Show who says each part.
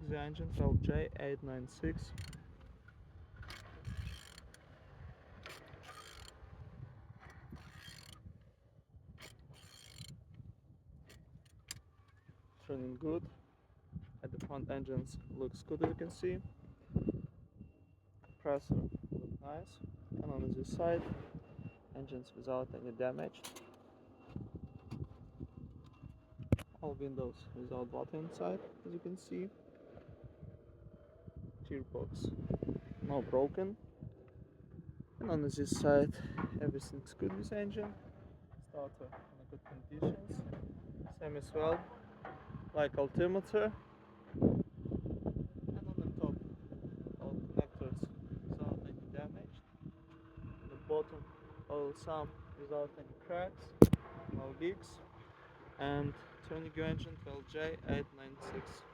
Speaker 1: the engine, KL07RMV. It's running good. At the front engines looks good, as you can see. Compressor looks nice. And on this side, engines without any damage. All windows without water inside, as you can see. Gearbox not broken. And on this side, everything's good with engine. Starter in good conditions. Same as well, like altimeter. And on the top, all connectors without any damage. On the bottom, oil sump without any cracks, no leaks. And turning your engine to KL07RMV.